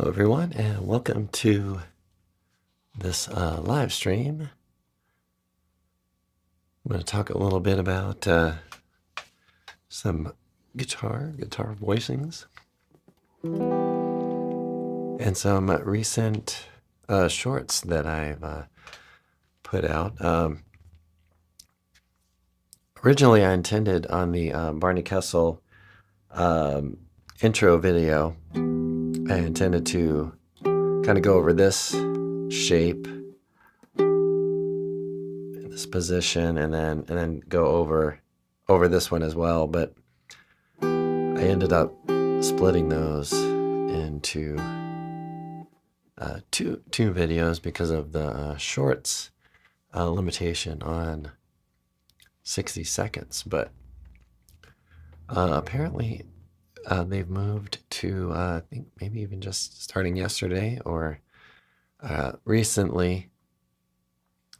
Hello everyone, and welcome to this live stream. I'm going to talk a little bit about some guitar voicings, and some recent shorts that I've put out. Originally, I intended on the Barney Kessel intro video, I intended to kind of go over this shape in this position, and then go over this one as well. But I ended up splitting those into two videos because of the shorts limitation on 60 seconds. But apparently they've moved to I think maybe even just starting yesterday or recently.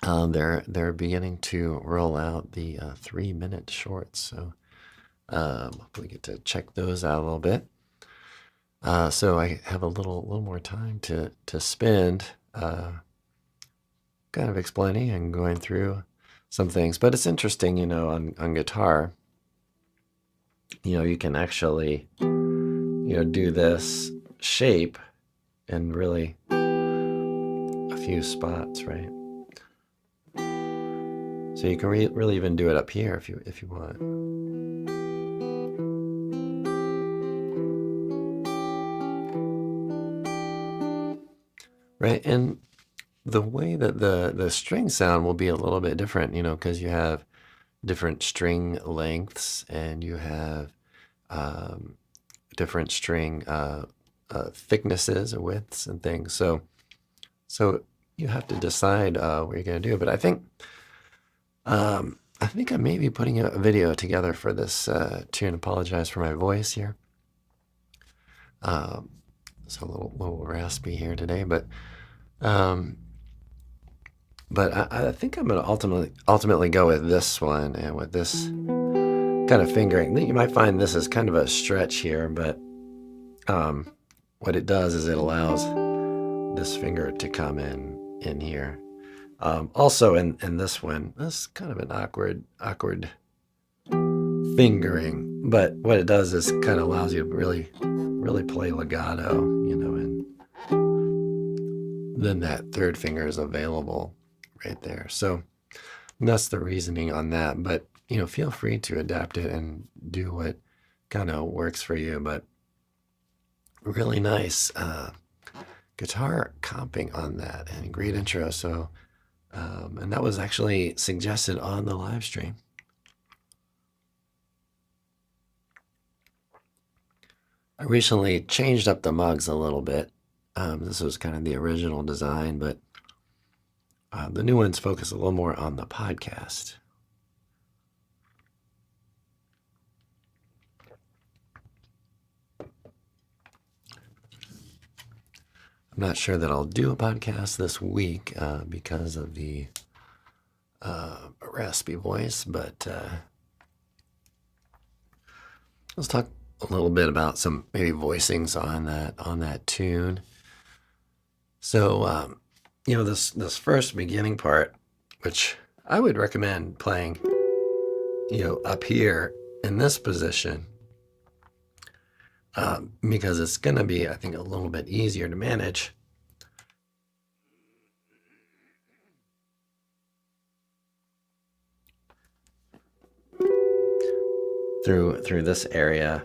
They're beginning to roll out the 3-minute shorts, so hopefully get to check those out a little bit. So I have a little more time to spend kind of explaining and going through some things. But it's interesting, on guitar, you can actually, do this shape in really a few spots, right? So you can really even do it up here if you want. Right, and the way that the string sound will be a little bit different, because you have different string lengths and you have different string thicknesses or widths and things. So you have to decide what you're going to do. But I think I may be putting a video together for this tune. Apologize for my voice here. It's a little raspy here today, but I think I'm going to ultimately go with this one and with this kind of fingering. You might find this is kind of a stretch here, but what it does is it allows this finger to come in here. Also in this one, this is kind of an awkward fingering, but what it does is kind of allows you to really play legato, and then that third finger is available right there. So that's the reasoning on that. But feel free to adapt it and do what kind of works for you. But really nice guitar comping on that, and great intro. So and that was actually suggested on the live stream. I recently changed up the mugs a little bit. This was kind of the original design, but the new ones focus a little more on the podcast. I'm not sure that I'll do a podcast this week because of the raspy voice, but let's talk a little bit about some maybe voicings on that tune. So this first beginning part, which I would recommend playing up here in this position, because it's going to be, I think, a little bit easier to manage. Through this area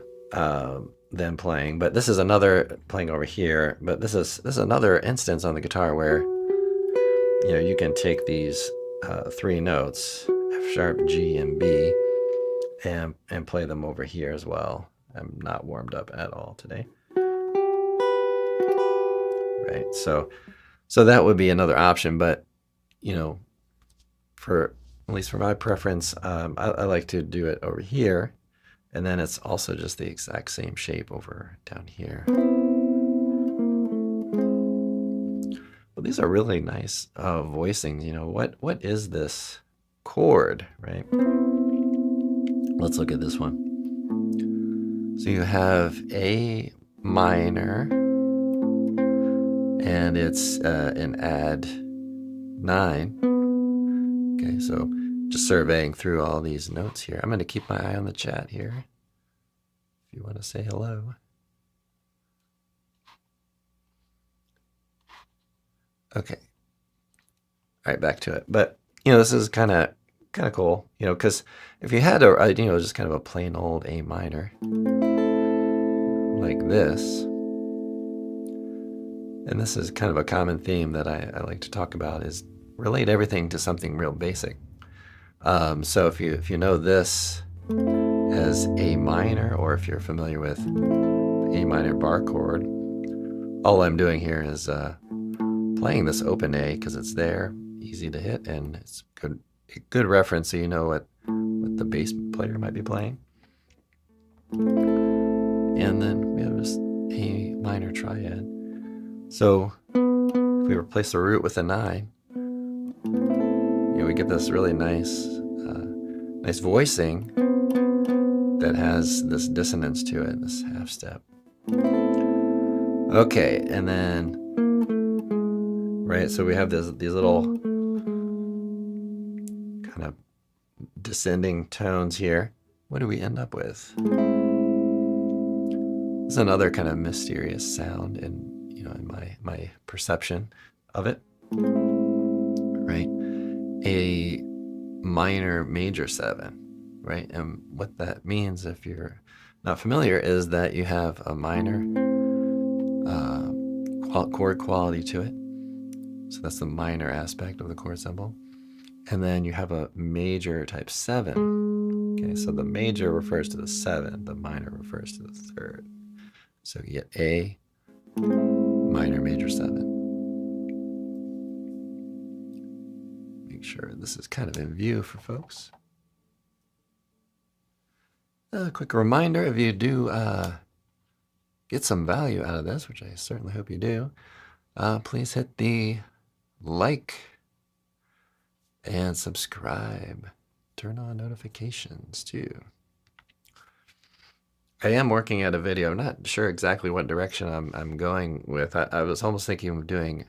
than playing. But this is another playing over here. But this is another instance on the guitar where you can take these 3 notes, F sharp, G, and B, and play them over here as well. I'm not warmed up at all today. Right, so that would be another option, but for at least for my preference, I like to do it over here, and then it's also just the exact same shape over down here. Well, these are really nice voicings. What is this chord, right? Let's look at this one. So you have A minor, and it's an add 9. Okay, so just surveying through all these notes here. I'm going to keep my eye on the chat here if you want to say hello. Okay. All right, back to it. But, this is kind of cool, because if you had a, just kind of a plain old A minor like this, and this is kind of a common theme that I like to talk about, is relate everything to something real basic. So if you know this as A minor, or if you're familiar with the A minor bar chord, all I'm doing here is playing this open A because it's there, easy to hit, and it's good reference so you know what the bass player might be playing. And then we have this A minor triad. So if we replace the root with a 9, we get this really nice voicing that has this dissonance to it, this half step. Okay, and then, right, so we have these little kind of descending tones here. What do we end up with? This is another kind of mysterious sound in my perception of it. Right? A minor major 7, right? And what that means, if you're not familiar, is that you have a minor chord quality to it. So that's the minor aspect of the chord symbol. And then you have a major type 7. Okay, so the major refers to the 7, the minor refers to the 3rd. So you get A minor major 7. Make sure this is kind of in view for folks. A quick reminder, if you do get some value out of this, which I certainly hope you do, please hit the like and subscribe. Turn on notifications too. I am working at a video. I'm not sure exactly what direction I'm going with. I was almost thinking of doing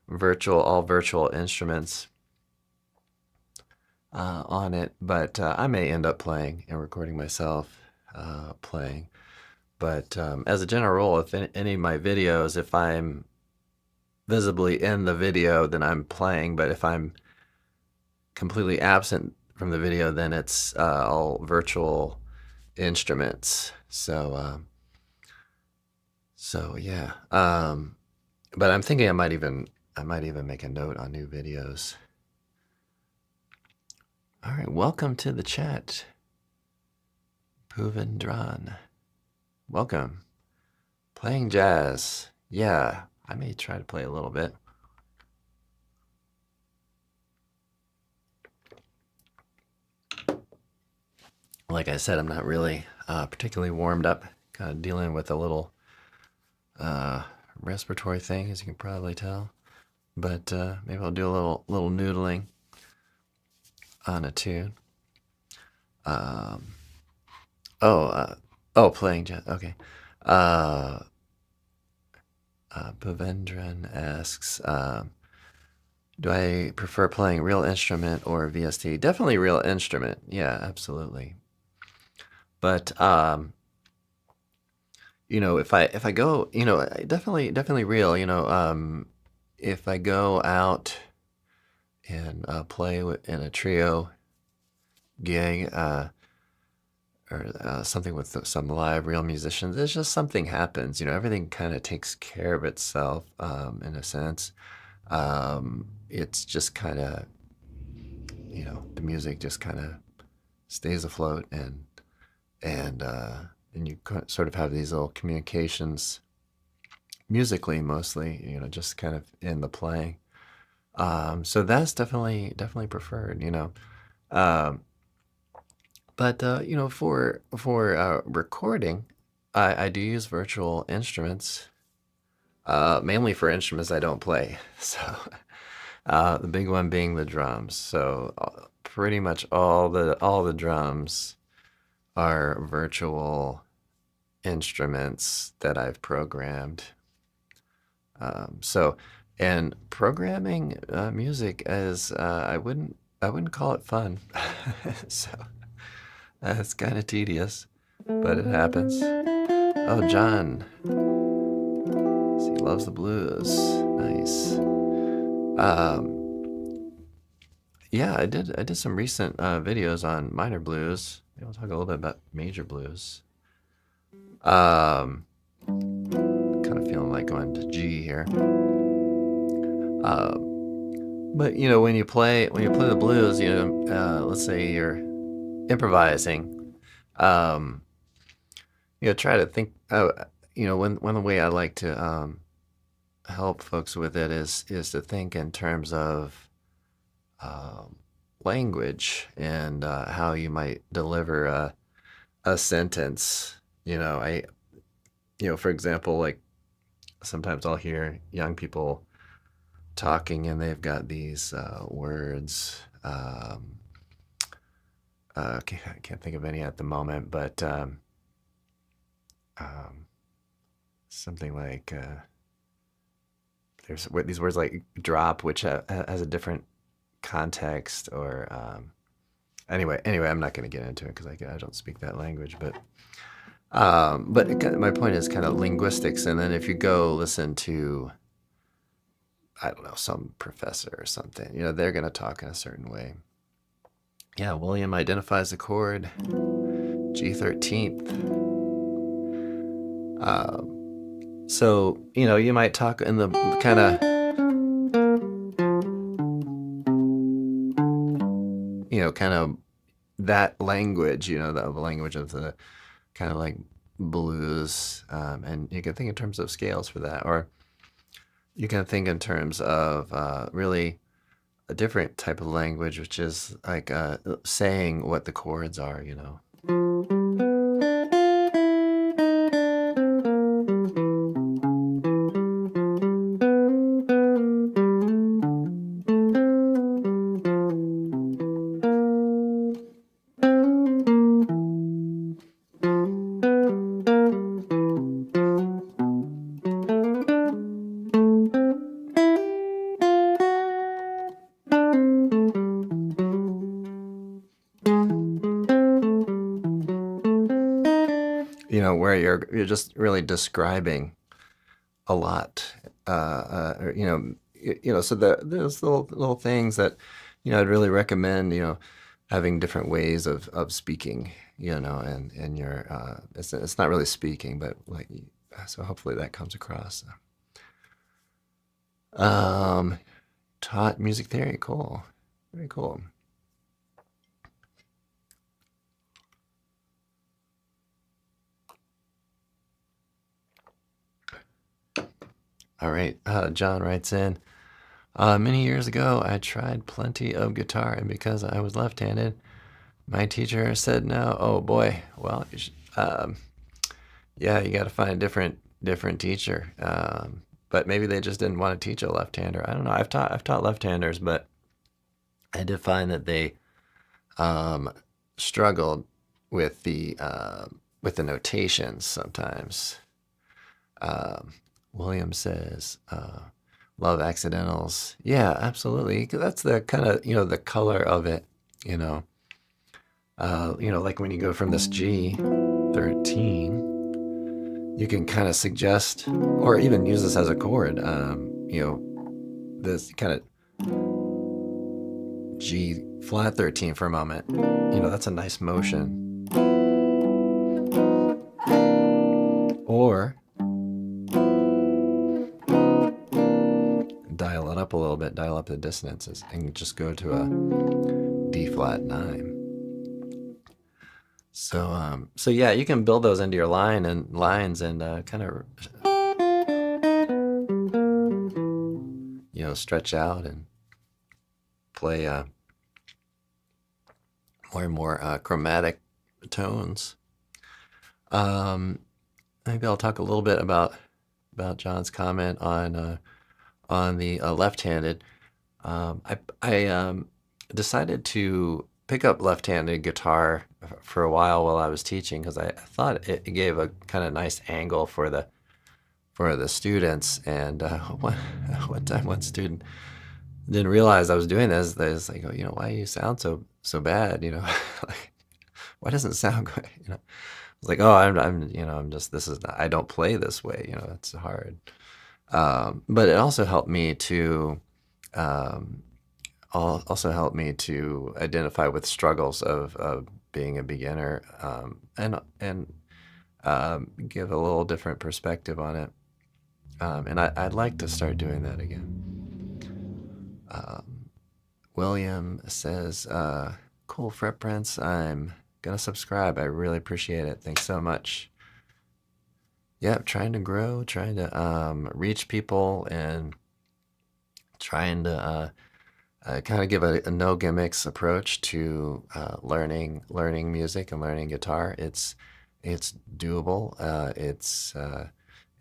all virtual instruments on it, but I may end up playing and recording myself playing. But as a general rule, if any of my videos, if I'm visibly in the video, then I'm playing. But if I'm completely absent from the video, then it's all virtual instruments. So yeah. But I'm thinking I might even make a note on new videos. All right, welcome to the chat, Puvendran. Welcome. Playing jazz. Yeah, I may try to play a little bit. Like I said, I'm not really particularly warmed up. Kind of dealing with a little respiratory thing, as you can probably tell. But maybe I'll do a little noodling on a tune. Playing jazz. Okay. Bhavendran asks, do I prefer playing real instrument or VST? Definitely real instrument. Yeah, absolutely. But if I go, definitely real. If I go out and play in a trio gig or something with some live real musicians, it's just something happens. Everything kind of takes care of itself in a sense. It's just kind of, the music just kind of stays afloat, and you sort of have these little communications musically, mostly, just kind of in the playing. So that's definitely preferred, But for recording, I do use virtual instruments, mainly for instruments I don't play. So the big one being the drums. So pretty much all the drums are virtual instruments that I've programmed. So, and programming music as I wouldn't call it fun. So it's kind of tedious, but it happens. Oh, John, he loves the blues. Nice. Um, yeah, I did some recent videos on minor blues. Maybe I'll talk a little bit about major blues. Um, kind of feeling like going to G here. But you know, when you play the blues, you know, let's say you're improvising, um, you know, try to think. You know, one the way I like to help folks with it is to think in terms of um, language and how you might deliver a sentence. You know, for example, like sometimes I'll hear young people talking and they've got these words. I can't think of any at the moment, but um, something like there's these words like drop, which has a different context, or anyway, I'm not going to get into it because I don't speak that language, but my point is kind of linguistics. And then if you go listen to, I don't know, some professor or something, you know, they're going to talk in a certain way. Yeah, William identifies the chord G13th. So, you know, you might talk in the kind of, you know, kind of that language, you know, the language of the kind of like blues. And you can think in terms of scales for that, or you can think in terms of really a different type of language, which is like saying what the chords are, you know. You know, where you're just really describing a lot, or, you know, so there's little things that, you know, I'd really recommend, you know, having different ways of speaking, you know, and your, it's not really speaking, but like, so hopefully that comes across. Um, Taught music theory, cool, very cool. All right, John writes in, many years ago, I tried plenty of guitar, and because I was left-handed, my teacher said no. Oh boy, well, yeah, you got to find a different teacher. But maybe they just didn't want to teach a left-hander. I don't know. I've taught left-handers, but I did find that they struggled with the notations sometimes. William says, love accidentals. Yeah, absolutely. 'Cause that's the kind of, you know, the color of it, you know. You know, like when you go from this G13, you can kind of suggest, or even use this as a chord, you know, this kind of G flat 13 for a moment. You know, that's a nice motion. Or dial it up a little bit, dial up the dissonances, and just go to a D flat 9. So yeah, you can build those into your lines and kind of, you know, stretch out and play more and more chromatic tones. Maybe I'll talk a little bit about John's comment on the left-handed. I decided to pick up left-handed guitar for a while I was teaching because I thought it gave a kind of nice angle for for the students. And one time, one student didn't realize I was doing this. They was like, "Oh, why do you sound so bad? Like, why doesn't it sound good?" I was like, "Oh, I'm just this is not, I don't play this way. It's hard." But it also helped me to um, identify with struggles of being a beginner, and give a little different perspective on it. And I'd like to start doing that again. William says, "Cool footprints. I'm gonna subscribe. I really appreciate it. Thanks so much." Yeah, trying to grow, trying to reach people, and trying to kind of give a no gimmicks approach to learning music and learning guitar. It's doable.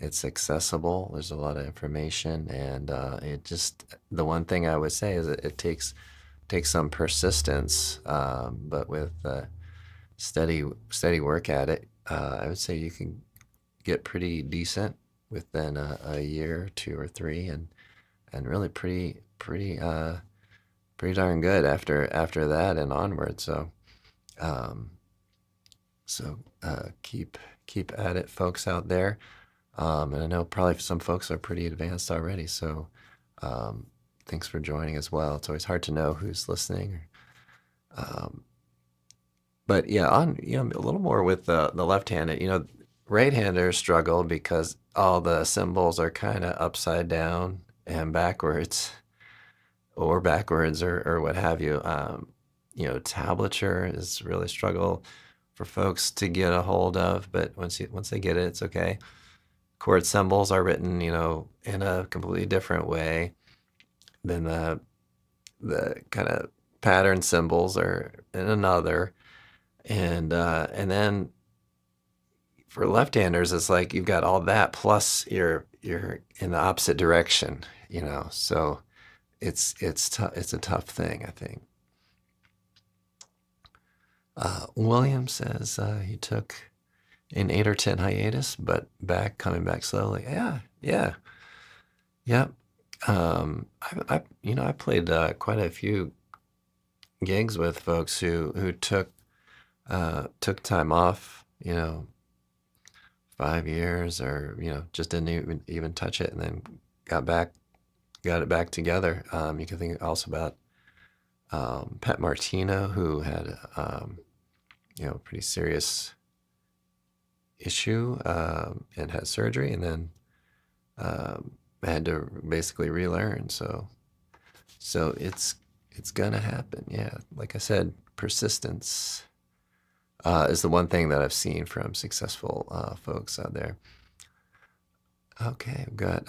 It's accessible. There's a lot of information, and the one thing I would say is that it takes some persistence, but with steady work at it, I would say you can get pretty decent within a year, 2 or 3, and really pretty darn good after that and onward. So keep at it, folks out there. And I know probably some folks are pretty advanced already. So thanks for joining as well. It's always hard to know who's listening. But yeah, a little more with the left-handed. Right-handers struggle because all the cymbals are kind of upside down and backwards, or what have you. Tablature is really struggle for folks to get a hold of, but once they get it, it's okay. Chord symbols are written, in a completely different way than the kind of pattern symbols are in another. And then for left-handers, it's like you've got all that plus you're in the opposite direction, so it's a tough thing, I think. William says he took an 8 or 10 hiatus, but coming back slowly. Yeah. I played quite a few gigs with folks who took time off, 5 years, or just didn't even touch it, and then got it back together. You can think also about Pat Martino, who had pretty serious issue and had surgery, and then had to basically relearn. So it's gonna happen. Yeah, like I said, persistence is the one thing that I've seen from successful folks out there. Okay, we've got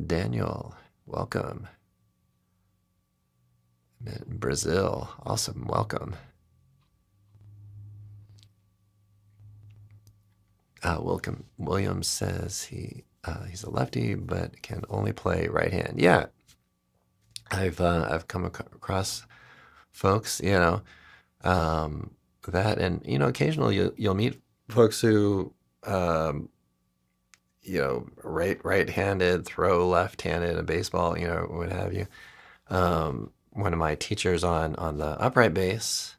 Daniel. Welcome. Brazil. Awesome. Welcome. Williams says he's a lefty but can only play right hand. Yeah, I've come across folks, that, and occasionally you'll meet folks who right-handed, throw left-handed in baseball, what have you. One of my teachers on the upright bass,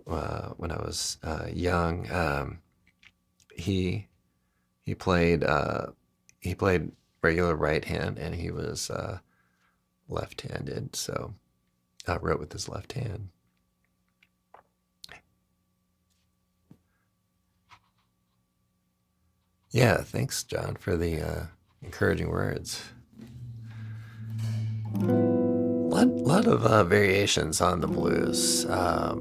when I was young, he played regular right hand, and he was left-handed, so I wrote with his left hand. Yeah, thanks, John, for the encouraging words. Lot of variations on the blues, but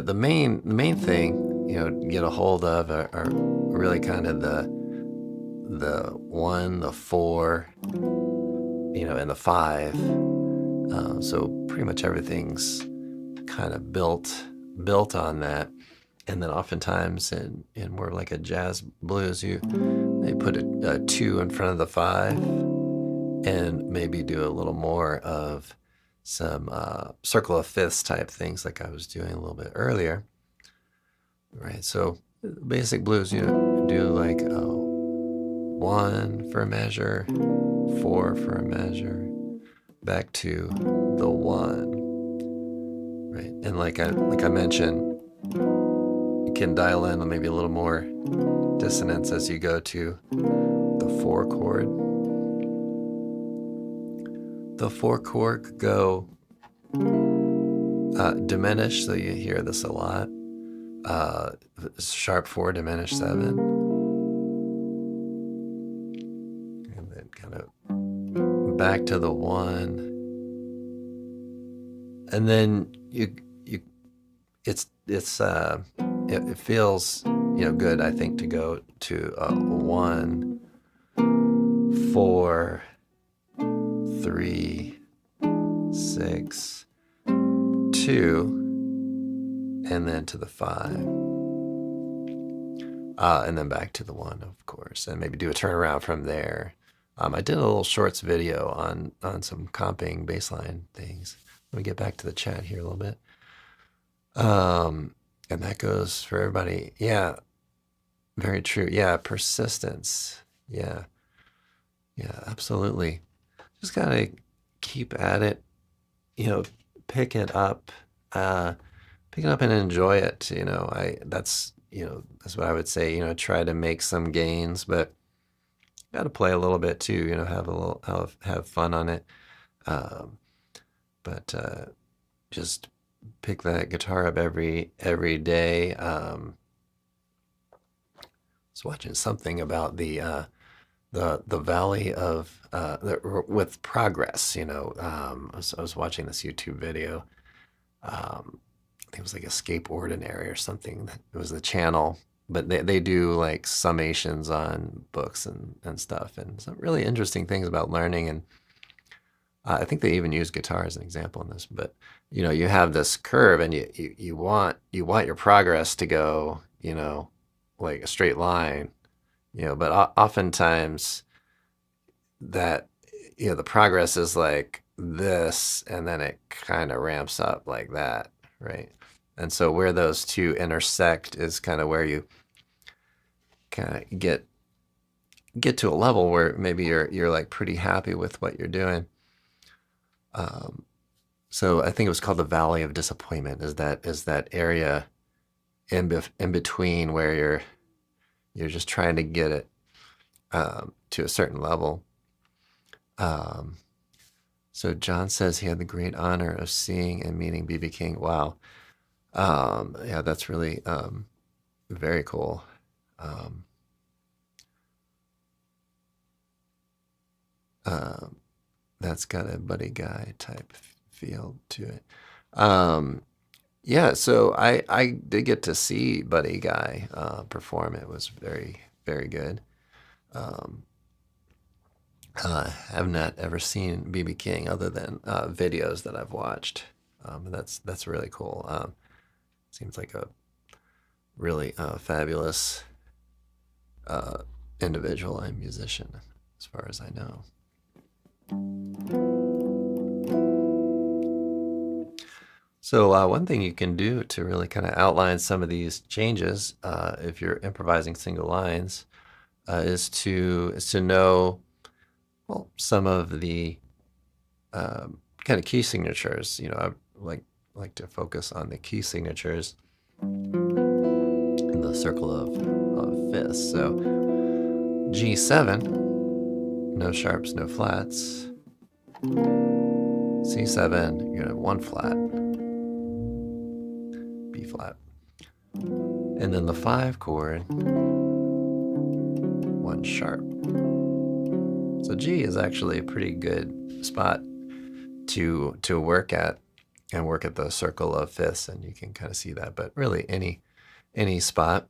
the main thing to get a hold of are really kind of the 1, the 4, and the 5. So pretty much everything's kind of built on that. And then oftentimes in more like a jazz blues, they put a 2 in front of the 5, and maybe do a little more of some circle of fifths type things like I was doing a little bit earlier. Right, so basic blues, do like 1 for a measure, 4 for a measure, back to the 1, right? And like I mentioned, you can dial in maybe a little more dissonance as you go to the 4 chord. The 4 chord could go diminished, so you hear this a lot. Sharp 4, diminished 7. And then kind of back to the 1. And then it feels, good, I think, to go to 1, 4, 3, 6, 2, and then to the 5, and then back to the 1, of course, and maybe do a turnaround from there. I did a little shorts video on some comping bassline things. Let me get back to the chat here a little bit. And that goes for everybody. Yeah, very true. Yeah, persistence. Yeah, absolutely. Just gotta keep at it. Pick it up and enjoy it. That's what I would say. Try to make some gains, but got to play a little bit too. Have fun on it. But just pick that guitar up every day. I was watching something about the valley of with progress. I was watching this YouTube video. I think it was like Escape Ordinary or something. It was the channel, but they do like summations on books and stuff, and some really interesting things about learning. And I think they even use guitar as an example in this. But you have this curve, and you want your progress to go like a straight line, but oftentimes that the progress is like this, and then it kind of ramps up like that, right? And so where those two intersect is kind of where you kind of get to a level where maybe you're like pretty happy with what you're doing. So I think it was called the Valley of Disappointment. Is that area in between where you're just trying to get it to a certain level. So John says he had the great honor of seeing and meeting B.B. King. Wow. Yeah, that's really very cool. That's got a Buddy Guy type feel to it. Yeah, so I did get to see Buddy Guy perform. It was very, very good. Have not ever seen B.B. King other than videos that I've watched. That's really cool. Seems like a really fabulous individual and musician, as far as I know. So one thing you can do to really kind of outline some of these changes, if you're improvising single lines, is to know, well, some of the kind of key signatures. I like to focus on the key signatures in the circle of fifths. So G7, no sharps, no flats. C7, you're gonna have 1 flat. B flat. And then the 5 chord, 1 sharp. So G is actually a pretty good spot to work at, and work at the circle of fifths, and you can kind of see that. But really any spot.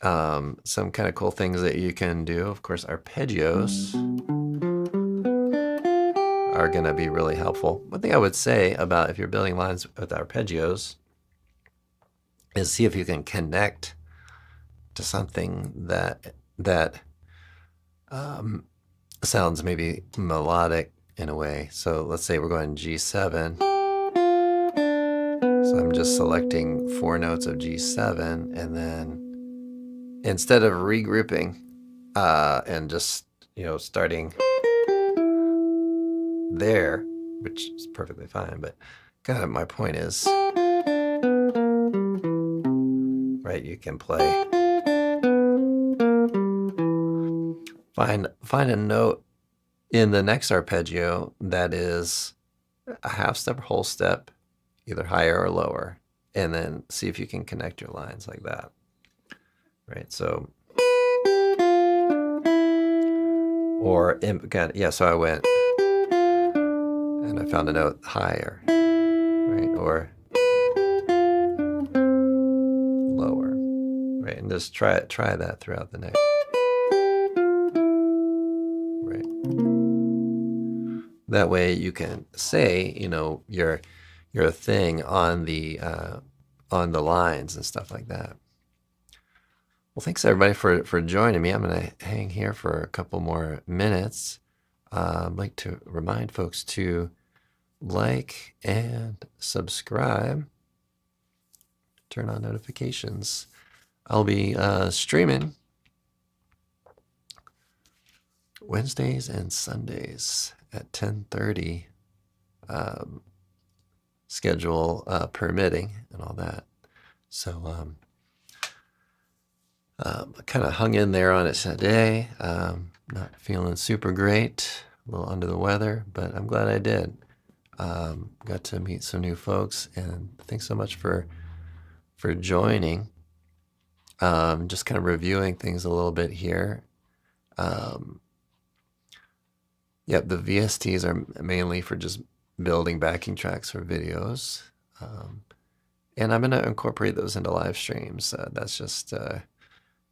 Some kind of cool things that you can do, of course, arpeggios are going to be really helpful. One thing I would say about if you're building lines with arpeggios is see if you can connect to something that sounds maybe melodic in a way. So let's say we're going G7. So I'm just selecting 4 notes of G7, and then instead of regrouping and just, starting there, which is perfectly fine, but kind of my point is, right, you can play, find a note in the next arpeggio that is a half step or whole step, either higher or lower, and then see if you can connect your lines like that, right? So, or, so I went, and I found a note higher, right, or lower, right, and just try that throughout the neck, right? That way you can say, your thing on the lines and stuff like that. Well, thanks everybody for joining me. I'm going to hang here for a couple more minutes. I'd like to remind folks to like and subscribe. Turn on notifications. I'll be streaming Wednesdays and Sundays at 10:30, schedule permitting and all that. So I kind of hung in there on it today. Not feeling super great, a little under the weather, but I'm glad I did. Got to meet some new folks, and thanks so much for joining. Just kind of reviewing things a little bit here. Yep, the VSTs are mainly for just building backing tracks for videos. And I'm going to incorporate those into live streams. That's just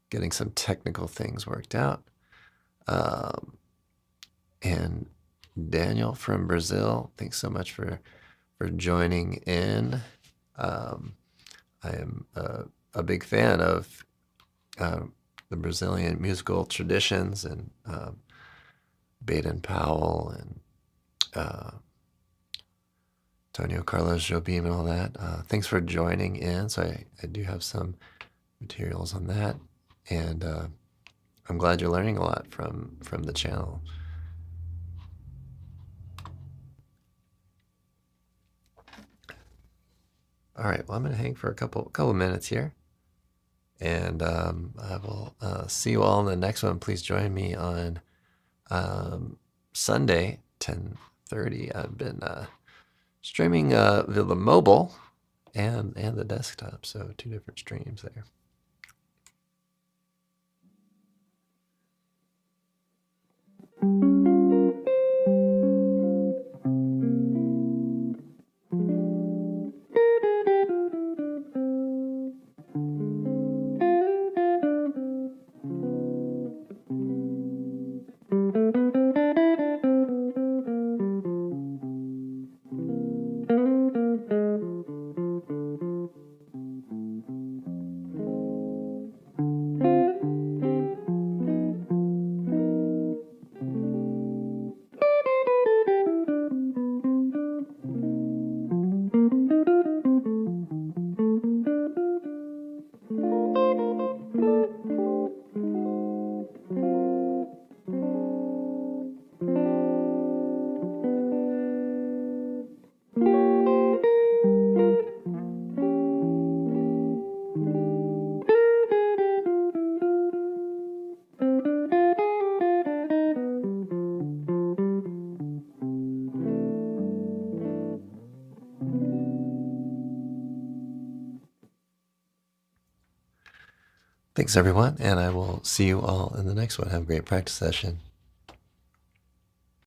getting some technical things worked out. And Daniel from Brazil, thanks so much for joining in. I am a big fan of the Brazilian musical traditions, and Baden Powell and Antonio Carlos Jobim and all that. Thanks for joining in. So I do have some materials on that, and I'm glad you're learning a lot from the channel. All right, well, I'm going to hang for a couple minutes here, and I will see you all in the next one. Please join me on Sunday, 10:30. I've been streaming the mobile and the desktop, so 2 different streams there. Thanks, everyone, and I will see you all in the next one. Have a great practice session.